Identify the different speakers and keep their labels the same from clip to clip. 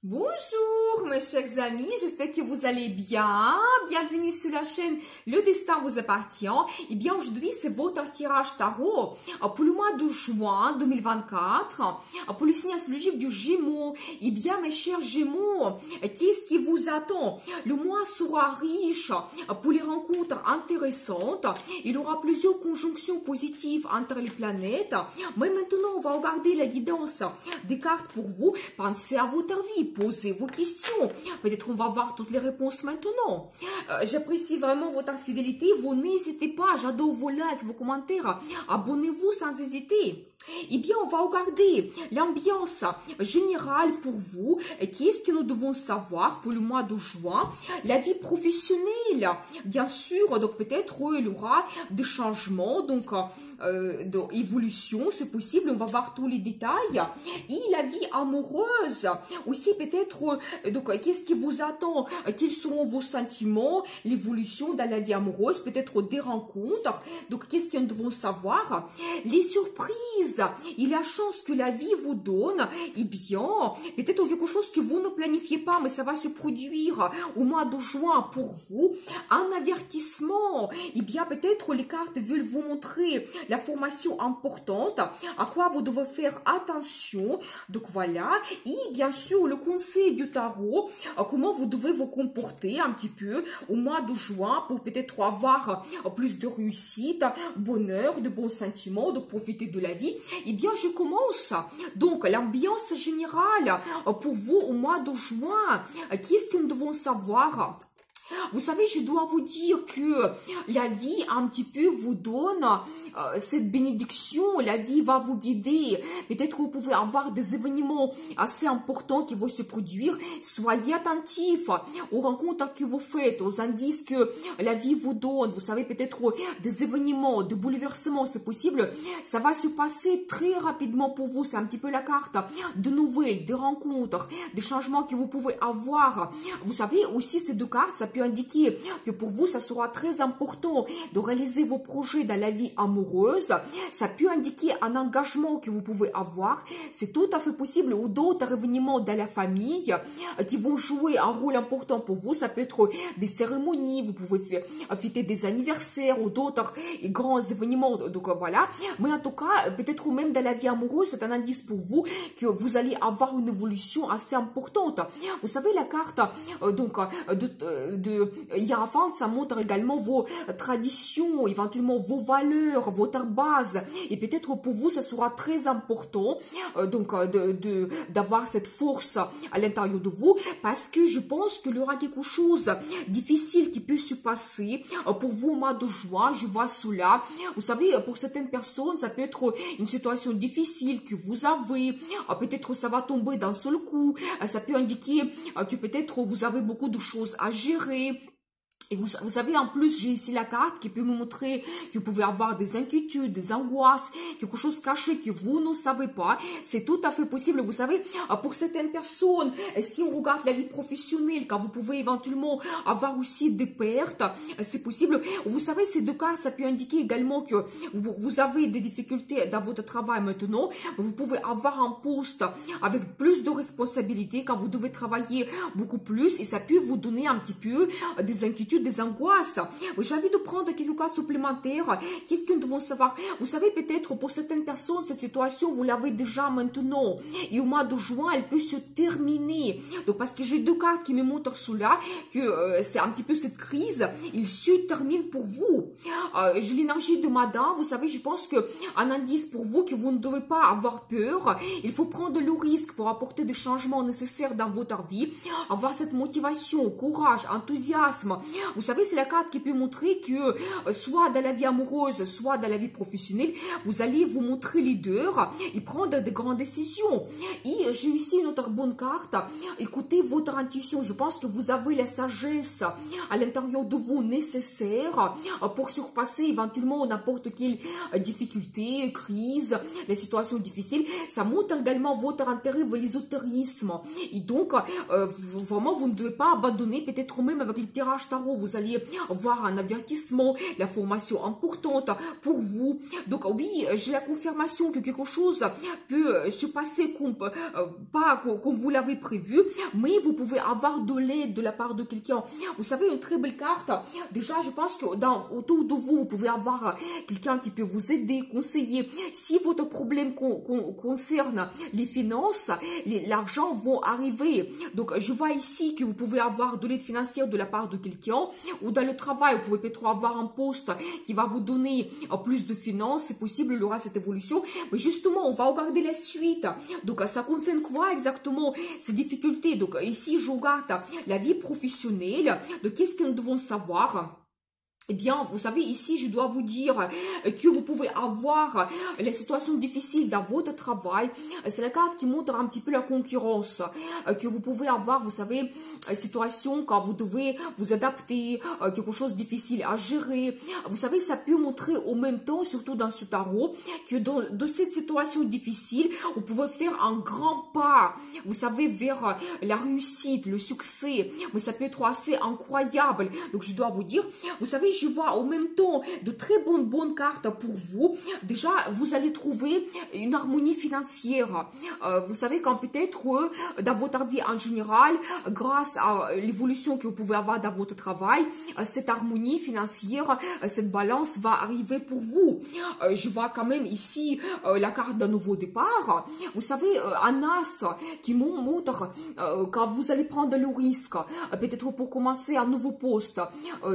Speaker 1: Bonjour mes chers amis, j'espère que vous allez bien. Bienvenue sur la chaîne Le Destin vous appartient. Et bien aujourd'hui c'est votre tirage tarot pour le mois de juin 2024, pour le signe astrologique du Gémeaux. Et bien mes chers Gémeaux, qu'est-ce qui vous attend? Le mois sera riche pour les rencontres intéressantes. Il y aura plusieurs conjonctions positives entre les planètes. Mais maintenant on va regarder la guidance des cartes pour vous. Pensez à votre vie. Posez vos questions. Peut-être on va voir toutes les réponses maintenant. J'apprécie vraiment votre fidélité. Vous n'hésitez pas. J'adore vos likes, vos commentaires. Abonnez-vous sans hésiter. Eh bien, on va regarder l'ambiance générale pour vous. Qu'est-ce que nous devons savoir pour le mois de juin? La vie professionnelle, bien sûr. Donc, peut-être il y aura des changements, donc d'évolution, c'est possible. On va voir tous les détails. Et la vie amoureuse, aussi peut-être, donc, qu'est-ce qui vous attend? Quels seront vos sentiments? L'évolution dans la vie amoureuse, peut-être des rencontres. Donc, qu'est-ce que nous devons savoir? Les surprises. Il y a chance que la vie vous donne, eh bien, peut-être quelque chose que vous ne planifiez pas, mais ça va se produire au mois de juin pour vous. Un avertissement, eh bien, peut-être les cartes veulent vous montrer la formation importante, à quoi vous devez faire attention. Donc voilà, et bien sûr, le conseil du tarot, comment vous devez vous comporter un petit peu au mois de juin pour peut-être avoir plus de réussite, bonheur, de bons sentiments, de profiter de la vie. Eh bien, je commence. Donc, l'ambiance générale pour vous au mois de juin. Qu'est-ce que nous devons savoir? Vous savez, je dois vous dire que la vie un petit peu vous donne cette bénédiction, la vie va vous guider. Peut-être que vous pouvez avoir des événements assez importants qui vont se produire. Soyez attentifs aux rencontres que vous faites, aux indices que la vie vous donne. Vous savez, peut-être des événements, des bouleversements, c'est possible. Ça va se passer très rapidement pour vous. C'est un petit peu la carte de nouvelles, des rencontres, des changements que vous pouvez avoir. Vous savez, aussi ces deux cartes, ça peut indiquer que pour vous, ça sera très important de réaliser vos projets dans la vie amoureuse. Ça peut indiquer un engagement que vous pouvez avoir. C'est tout à fait possible, ou d'autres événements dans la famille qui vont jouer un rôle important pour vous. Ça peut être des cérémonies, vous pouvez fêter des anniversaires ou d'autres grands événements. Donc voilà. Mais en tout cas, peut-être même dans la vie amoureuse, c'est un indice pour vous que vous allez avoir une évolution assez importante. Vous savez, la carte donc de Hiérophante, ça montre également vos traditions, éventuellement vos valeurs, votre base. Et peut-être pour vous, ça sera très important donc d'avoir cette force à l'intérieur de vous, parce que je pense qu'il y aura quelque chose de difficile qui peut se passer pour vous au mois de juin. Je vois cela. Vous savez, pour certaines personnes, ça peut être une situation difficile que vous avez. Peut-être ça va tomber d'un seul coup. Ça peut indiquer que peut-être vous avez beaucoup de choses à gérer. Et vous savez, en plus, j'ai ici la carte qui peut me montrer que vous pouvez avoir des inquiétudes, des angoisses, quelque chose caché que vous ne savez pas. C'est tout à fait possible. Vous savez, pour certaines personnes, si on regarde la vie professionnelle, quand vous pouvez éventuellement avoir aussi des pertes, c'est possible. Vous savez, ces deux cartes, ça peut indiquer également que vous avez des difficultés dans votre travail maintenant. Vous pouvez avoir un poste avec plus de responsabilités quand vous devez travailler beaucoup plus, et ça peut vous donner un petit peu des inquiétudes, des angoisses. J'ai envie de prendre quelques cas supplémentaires. Qu'est-ce que nous devons savoir? Vous savez, peut-être pour certaines personnes, cette situation, vous l'avez déjà maintenant. Et au mois de juin, elle peut se terminer. Donc, parce que j'ai deux cartes qui me montrent cela, que c'est un petit peu cette crise, il se termine pour vous. J'ai l'énergie de madame. Vous savez, je pense que un indice pour vous, que vous ne devez pas avoir peur. Il faut prendre le risque pour apporter des changements nécessaires dans votre vie. Avoir cette motivation, courage, enthousiasme. Vous savez, c'est la carte qui peut montrer que soit dans la vie amoureuse, soit dans la vie professionnelle, vous allez vous montrer leader et prendre de grandes décisions. Et j'ai ici une autre bonne carte. Écoutez votre intuition. Je pense que vous avez la sagesse à l'intérieur de vous nécessaire pour surpasser éventuellement n'importe quelle difficulté, crise, les situations difficiles. Ça montre également votre intérêt pour l'ésotérisme. Et donc, vraiment, vous ne devez pas abandonner, peut-être même avec les tirages tarot. vous allez voir un avertissement, l'information importante pour vous. Donc oui, j'ai la confirmation que quelque chose peut se passer pas comme vous l'avez prévu, mais vous pouvez avoir de l'aide de la part de quelqu'un. Vous savez, une très belle carte. Déjà, je pense que autour de vous, vous pouvez avoir quelqu'un qui peut vous aider, conseiller. Si votre problème concerne les finances, l'argent va arriver. Donc, je vois ici que vous pouvez avoir de l'aide financière de la part de quelqu'un, ou dans le travail, vous pouvez peut-être avoir un poste qui va vous donner plus de finances. C'est possible, il y aura cette évolution. Mais justement, on va regarder la suite. Donc, ça concerne quoi exactement ces difficultés? Donc, ici, je regarde la vie professionnelle. Donc, qu'est-ce que nous devons savoir? Eh bien, vous savez, ici, je dois vous dire que vous pouvez avoir les situations difficiles dans votre travail. C'est la carte qui montre un petit peu la concurrence. Que vous pouvez avoir, vous savez, situation quand vous devez vous adapter, quelque chose de difficile à gérer. Vous savez, ça peut montrer au même temps, surtout dans ce tarot, que de cette situation difficile, vous pouvez faire un grand pas, vous savez, vers la réussite, le succès. Mais ça peut être assez incroyable. Donc, je dois vous dire, vous savez, je vois en même temps de très bonnes cartes pour vous. Déjà, vous allez trouver une harmonie financière. Vous savez, quand peut-être dans votre vie en général, grâce à l'évolution que vous pouvez avoir dans votre travail, cette harmonie financière, cette balance va arriver pour vous. Je vois quand même ici la carte d'un nouveau départ. Vous savez, un as qui montre quand vous allez prendre le risque, peut-être pour commencer un nouveau poste,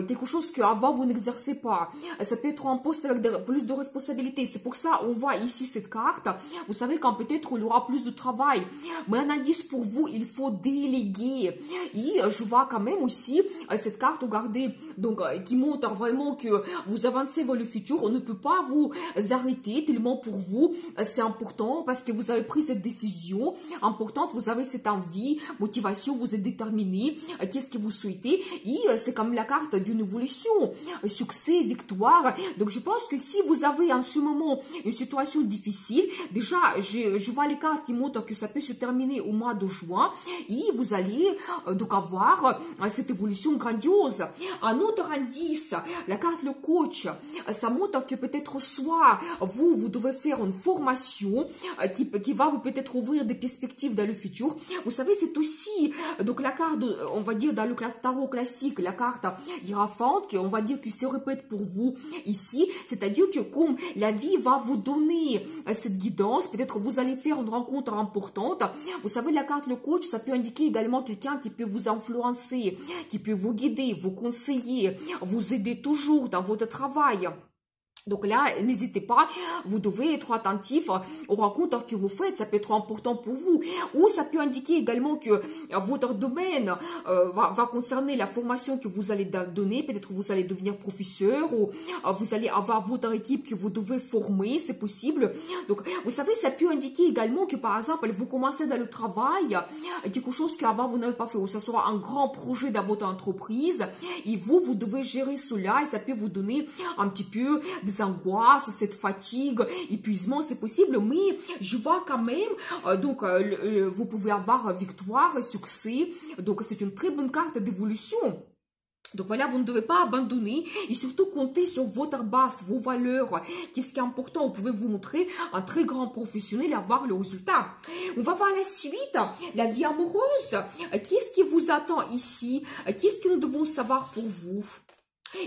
Speaker 1: quelque chose qu'avant vous n'exercez pas. Ça peut être un poste avec plus de responsabilités. C'est pour ça on voit ici cette carte. Vous savez, quand peut-être il y aura plus de travail. Mais un indice pour vous, il faut déléguer. Et je vois quand même aussi cette carte, regardez, donc qui montre vraiment que vous avancez vers le futur. On ne peut pas vous arrêter tellement pour vous. C'est important parce que vous avez pris cette décision importante. Vous avez cette envie, motivation, vous êtes déterminé. Qu'est-ce que vous souhaitez? Et c'est comme la carte d'une évolution. Succès, victoire. Donc, je pense que si vous avez en ce moment une situation difficile, déjà, je vois les cartes qui montrent que ça peut se terminer au mois de juin et vous allez donc avoir cette évolution grandiose. Un autre indice, la carte le coach, ça montre que peut-être soit vous devez faire une formation qui va vous peut-être ouvrir des perspectives dans le futur. Vous savez, c'est aussi donc la carte, on va dire dans le tarot classique, la carte hiérophante, on va dire que se répète pour vous ici, c'est-à-dire que comme la vie va vous donner cette guidance, peut-être vous allez faire une rencontre importante. Vous savez, la carte le coach, ça peut indiquer également quelqu'un qui peut vous influencer, qui peut vous guider, vous conseiller, vous aider toujours dans votre travail. Donc là, n'hésitez pas, vous devez être attentif aux rencontres que vous faites, ça peut être important pour vous. Ou ça peut indiquer également que votre domaine va concerner la formation que vous allez donner. Peut-être que vous allez devenir professeur ou vous allez avoir votre équipe que vous devez former, c'est possible. Donc, vous savez, ça peut indiquer également que par exemple, vous commencez dans le travail, quelque chose qu'avant vous n'avez pas fait, ou ça sera un grand projet dans votre entreprise, et vous devez gérer cela, et ça peut vous donner un petit peu des angoisses, cette fatigue, épuisement, c'est possible, mais je vois quand même, donc vous pouvez avoir victoire, succès, donc c'est une très bonne carte d'évolution. Donc voilà, vous ne devez pas abandonner et surtout compter sur votre base, vos valeurs. Qu'est-ce qui est important? Vous pouvez vous montrer un très grand professionnel et avoir le résultat. On va voir la suite, la vie amoureuse. Qu'est-ce qui vous attend ici? Qu'est-ce que nous devons savoir pour vous?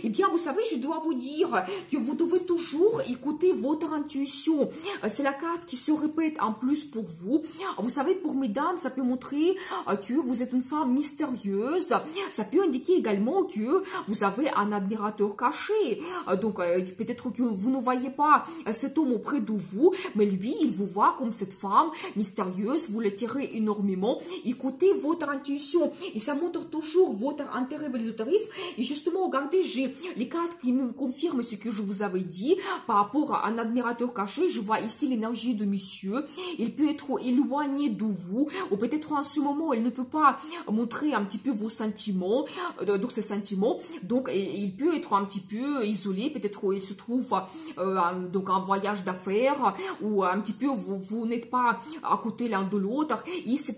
Speaker 1: Eh bien, vous savez, je dois vous dire que vous devez toujours écouter votre intuition. C'est la carte qui se répète en plus pour vous. Vous savez, pour mesdames, ça peut montrer que vous êtes une femme mystérieuse. Ça peut indiquer également que vous avez un admirateur caché. Donc, peut-être que vous ne voyez pas cet homme auprès de vous, mais lui, il vous voit comme cette femme mystérieuse. Vous l'attirez énormément. Écoutez votre intuition. Et ça montre toujours votre intérêt vers l'ésotérisme. Et justement, regardez, j'ai les cartes qui me confirment ce que je vous avais dit par rapport à un admirateur caché. Je vois ici l'énergie de monsieur. Il peut être éloigné de vous, ou peut-être en ce moment, il ne peut pas montrer un petit peu vos sentiments, donc ses sentiments. Donc, il peut être un petit peu isolé. Peut-être il se trouve donc en voyage d'affaires, ou un petit peu vous n'êtes pas à côté l'un de l'autre.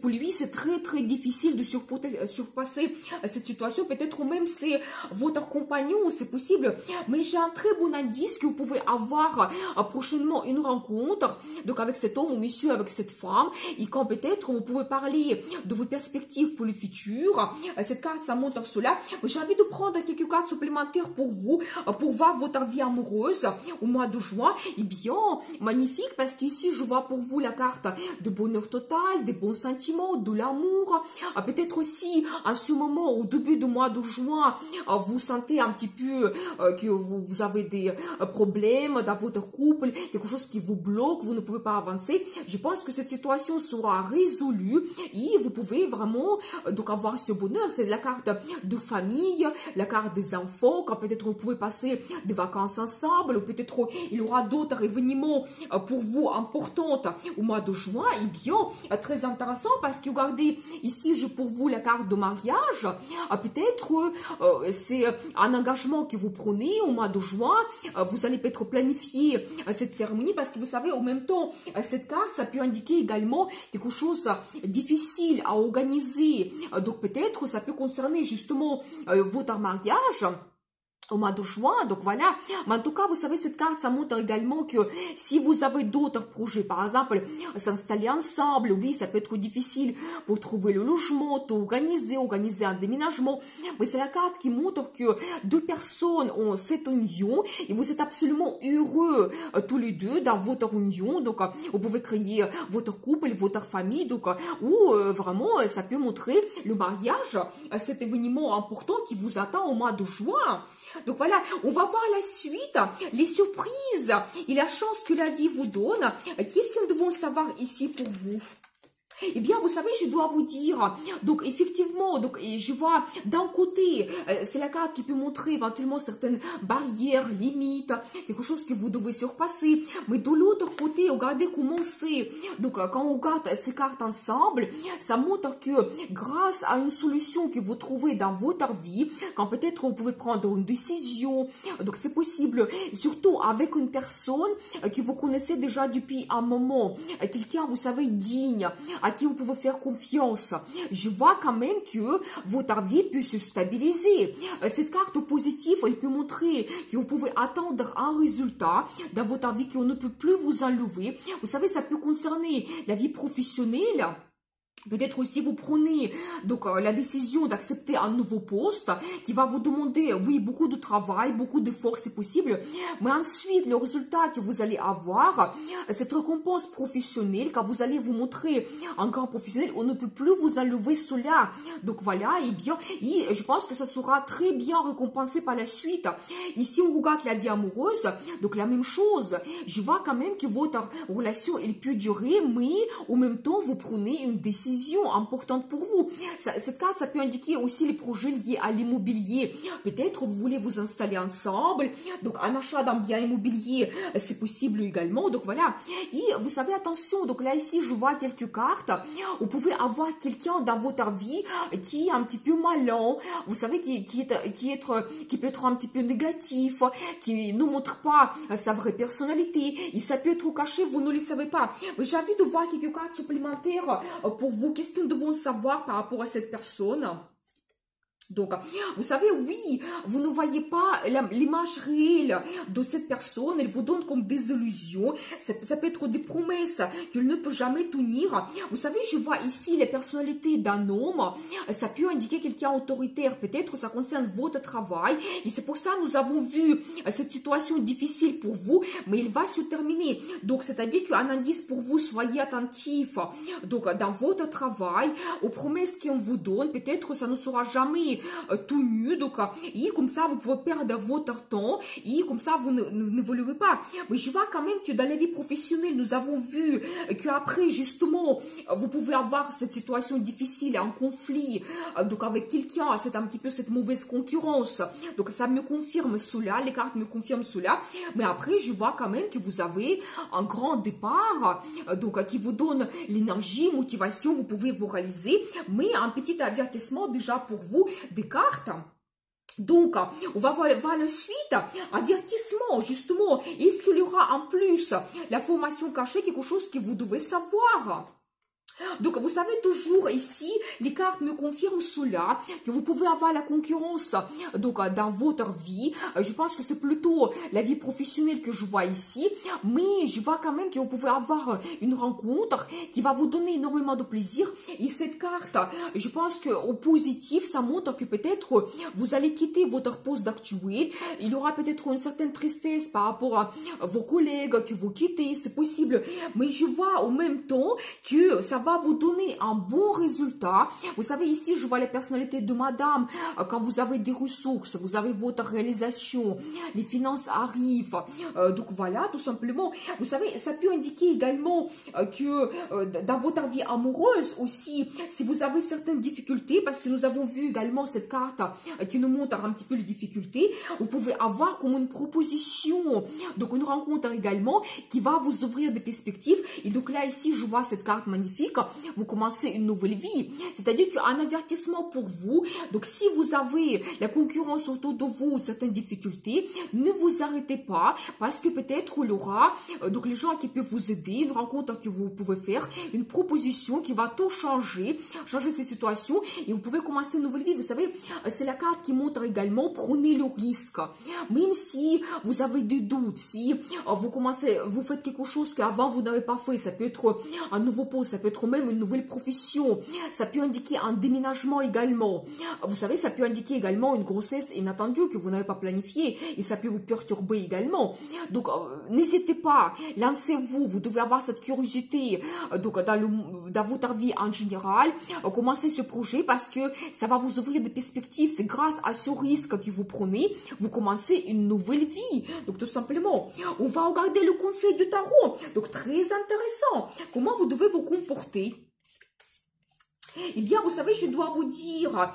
Speaker 1: Pour lui, c'est très difficile de surpasser cette situation. Peut-être même c'est votre compagnon, c'est possible. Mais j'ai un très bon indice que vous pouvez avoir prochainement une rencontre, donc avec cet homme ou monsieur, avec cette femme, et quand peut-être vous pouvez parler de vos perspectives pour le futur. Cette carte, ça montre cela. J'ai envie de prendre quelques cartes supplémentaires pour vous, pour voir votre vie amoureuse au mois de juin. Eh bien, magnifique, parce qu'ici, je vois pour vous la carte de bonheur total, des bons sentiments, de l'amour. Peut-être aussi, à ce moment, au début du mois de juin, vous sentez un petit peu que vous avez des problèmes dans votre couple, quelque chose qui vous bloque, vous ne pouvez pas avancer. Je pense que cette situation sera résolue et vous pouvez vraiment donc avoir ce bonheur. C'est la carte de famille, la carte des enfants, quand peut-être vous pouvez passer des vacances ensemble, ou peut-être il y aura d'autres événements pour vous importantes au mois de juin. Et bien, très intéressant, parce que regardez, ici j'ai pour vous la carte de mariage. Peut-être c'est un engagement que vous prenez au mois de juin. Vous allez peut-être planifier cette cérémonie, parce que vous savez, en même temps, cette carte, ça peut indiquer également quelque chose de difficile à organiser. Donc peut-être ça peut concerner justement votre mariage au mois de juin. Donc voilà, mais en tout cas, vous savez, cette carte, ça montre également que si vous avez d'autres projets, par exemple, s'installer ensemble, oui, ça peut être difficile pour trouver le logement, tout organiser un déménagement, mais c'est la carte qui montre que deux personnes ont cette union et vous êtes absolument heureux tous les deux dans votre union. Donc vous pouvez créer votre couple, votre famille, donc ou vraiment ça peut montrer le mariage, cet événement important qui vous attend au mois de juin. Donc voilà, on va voir la suite, les surprises et la chance que la vie vous donne. Qu'est-ce que nous devons savoir ici pour vous? Eh bien, vous savez, je dois vous dire, donc effectivement, donc je vois d'un côté, c'est la carte qui peut montrer éventuellement certaines barrières, limites, quelque chose que vous devez surpasser. Mais de l'autre côté, regardez comment c'est. Donc, quand on regarde ces cartes ensemble, ça montre que grâce à une solution que vous trouvez dans votre vie, quand peut-être vous pouvez prendre une décision, donc c'est possible, surtout avec une personne que vous connaissez déjà depuis un moment, quelqu'un, vous savez, digne, à qui vous pouvez faire confiance. Je vois quand même que votre vie peut se stabiliser. Cette carte positive, elle peut montrer que vous pouvez attendre un résultat dans votre vie qu'on ne peut plus vous enlever. Vous savez, ça peut concerner la vie professionnelle. Peut-être aussi vous prenez donc la décision d'accepter un nouveau poste qui va vous demander, oui, beaucoup de travail, beaucoup d'efforts, c'est possible. Mais ensuite, le résultat que vous allez avoir, cette récompense professionnelle, quand vous allez vous montrer un grand professionnel, on ne peut plus vous enlever cela. Donc voilà, et bien, et je pense que ça sera très bien récompensé par la suite. Ici, on regarde la vie amoureuse, donc la même chose. Je vois quand même que votre relation, elle peut durer, mais en même temps, vous prenez une décision importante pour vous. Cette carte, ça peut indiquer aussi les projets liés à l'immobilier. Peut-être vous voulez vous installer ensemble, donc un achat d'un bien immobilier, c'est possible également. Donc voilà. Et vous savez, attention, donc là ici, je vois quelques cartes. Vous pouvez avoir quelqu'un dans votre vie qui est un petit peu malin, vous savez, qui peut être un petit peu négatif, qui ne montre pas sa vraie personnalité. Et ça peut être caché, vous ne le savez pas. Mais j'ai envie de voir quelques cartes supplémentaires pour vous. Qu'est-ce que nous devons savoir par rapport à cette personne? Donc, vous savez, oui, vous ne voyez pas l'image réelle de cette personne, elle vous donne comme des illusions, ça peut être des promesses qu'elle ne peut jamais tenir. Vous savez, je vois ici les personnalités d'un homme, ça peut indiquer quelqu'un autoritaire, peut-être ça concerne votre travail, et c'est pour ça que nous avons vu cette situation difficile pour vous, mais il va se terminer. Donc, c'est-à-dire qu'un indice pour vous, soyez attentifs, donc dans votre travail, aux promesses qu'on vous donne, peut-être ça ne sera jamais tout nu, donc, et comme ça, vous pouvez perdre votre temps, et comme ça, vous n'évoluez pas. Mais je vois quand même que dans la vie professionnelle, nous avons vu qu'après, justement, vous pouvez avoir cette situation difficile, un conflit, donc avec quelqu'un, c'est un petit peu cette mauvaise concurrence. Donc, ça me confirme cela, les cartes me confirment cela. Mais après, je vois quand même que vous avez un grand départ, donc, qui vous donne l'énergie, motivation, vous pouvez vous réaliser. Mais un petit avertissement déjà pour vous des cartes. Donc, on va voir la suite. Avertissement, justement. Est-ce qu'il y aura en plus la formation cachée, quelque chose que vous devez savoir? Donc, vous savez toujours ici, les cartes me confirment cela, que vous pouvez avoir la concurrence donc dans votre vie. Je pense que c'est plutôt la vie professionnelle que je vois ici, mais je vois quand même que vous pouvez avoir une rencontre qui va vous donner énormément de plaisir. Et cette carte, je pense qu'au positif, ça montre que peut-être vous allez quitter votre poste actuel. Il y aura peut-être une certaine tristesse par rapport à vos collègues que vous quittez, c'est possible. Mais je vois en même temps que ça va vous donner un bon résultat. Vous savez, ici, je vois les personnalités de madame. Quand vous avez des ressources, vous avez votre réalisation, les finances arrivent. Donc voilà, tout simplement. Vous savez, ça peut indiquer également que dans votre vie amoureuse aussi, si vous avez certaines difficultés, parce que nous avons vu également cette carte qui nous montre un petit peu les difficultés, vous pouvez avoir comme une proposition, donc une rencontre également qui va vous ouvrir des perspectives. Et donc là, ici, je vois cette carte magnifique. Vous commencez une nouvelle vie. C'est-à-dire qu'un avertissement pour vous. Donc, si vous avez la concurrence autour de vous, certaines difficultés, ne vous arrêtez pas parce que peut-être il y aura donc les gens qui peuvent vous aider, une rencontre que vous pouvez faire, une proposition qui va tout changer ces situations et vous pouvez commencer une nouvelle vie. Vous savez, c'est la carte qui montre également, prenez le risque. Même si vous avez des doutes, si vous faites quelque chose qu'avant vous n'avez pas fait, ça peut être un nouveau poste, ça peut être même une nouvelle profession, ça peut indiquer un déménagement également. Vous savez, ça peut indiquer également une grossesse inattendue que vous n'avez pas planifiée et ça peut vous perturber également. Donc, n'hésitez pas, lancez-vous, vous devez avoir cette curiosité donc dans votre vie en général. Commencez ce projet parce que ça va vous ouvrir des perspectives. C'est grâce à ce risque que vous prenez, vous commencez une nouvelle vie. Donc, tout simplement, on va regarder le conseil du tarot. Donc, très intéressant. Comment vous devez vous comporter? Eh bien, vous savez, je dois vous dire,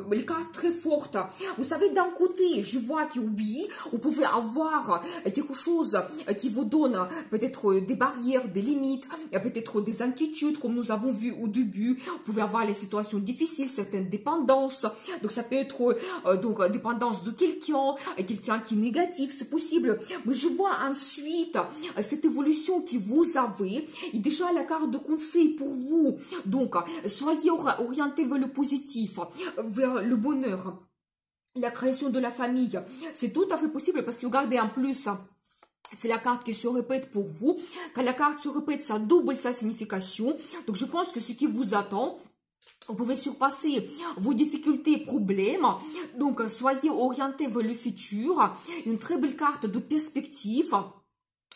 Speaker 1: les cartes très fortes. Vous savez, d'un côté, je vois que oui, vous pouvez avoir quelque chose qui vous donne peut-être des barrières, des limites, peut-être des inquiétudes, comme nous avons vu au début. Vous pouvez avoir les situations difficiles, certaines dépendances. Donc, ça peut être donc dépendance de quelqu'un qui est négatif, c'est possible. Mais je vois ensuite cette évolution que vous avez. Et déjà, la carte de conseil pour vous. Donc, soyez orienté vers le positif, vers le bonheur, la création de la famille. C'est tout à fait possible parce que regardez en plus, c'est la carte qui se répète pour vous. Quand la carte se répète, ça double sa signification. Donc je pense que ce qui vous attend, vous pouvez surpasser vos difficultés, problèmes. Donc soyez orienté vers le futur. Une très belle carte de perspective.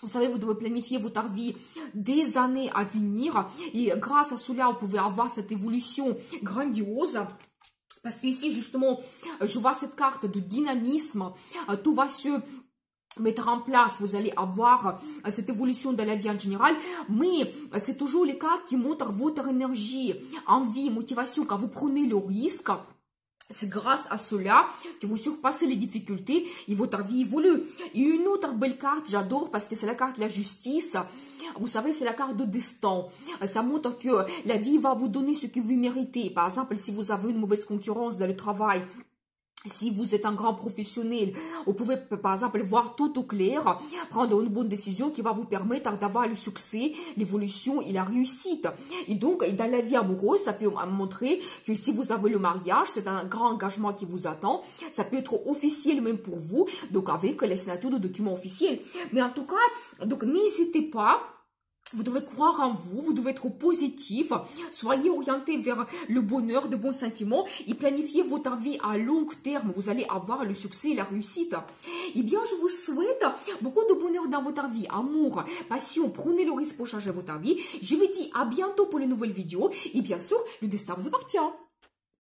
Speaker 1: Vous savez, vous devez planifier votre vie des années à venir. Et grâce à cela, vous pouvez avoir cette évolution grandiose. Parce qu'ici, justement, je vois cette carte de dynamisme. Tout va se mettre en place. Vous allez avoir cette évolution de la vie en général. Mais c'est toujours les cartes qui montrent votre énergie, envie, motivation. Quand vous prenez le risque, c'est grâce à cela que vous surpassez les difficultés et votre vie évolue. Et une autre belle carte, j'adore parce que c'est la carte de la justice. Vous savez, c'est la carte de destin. Ça montre que la vie va vous donner ce que vous méritez. Par exemple, si vous avez une mauvaise concurrence dans le travail, si vous êtes un grand professionnel, vous pouvez par exemple voir tout au clair, prendre une bonne décision qui va vous permettre d'avoir le succès, l'évolution et la réussite. Et donc, dans la vie amoureuse, ça peut montrer que si vous avez le mariage, c'est un grand engagement qui vous attend. Ça peut être officiel même pour vous, donc avec la signature de documents officiels. Mais en tout cas, donc n'hésitez pas. Vous devez croire en vous, vous devez être positif, soyez orienté vers le bonheur, de bons sentiments et planifiez votre vie à long terme. Vous allez avoir le succès et la réussite. Eh bien, je vous souhaite beaucoup de bonheur dans votre vie, amour, passion. Prenez le risque pour changer votre vie. Je vous dis à bientôt pour les nouvelles vidéos et bien sûr, le destin vous appartient.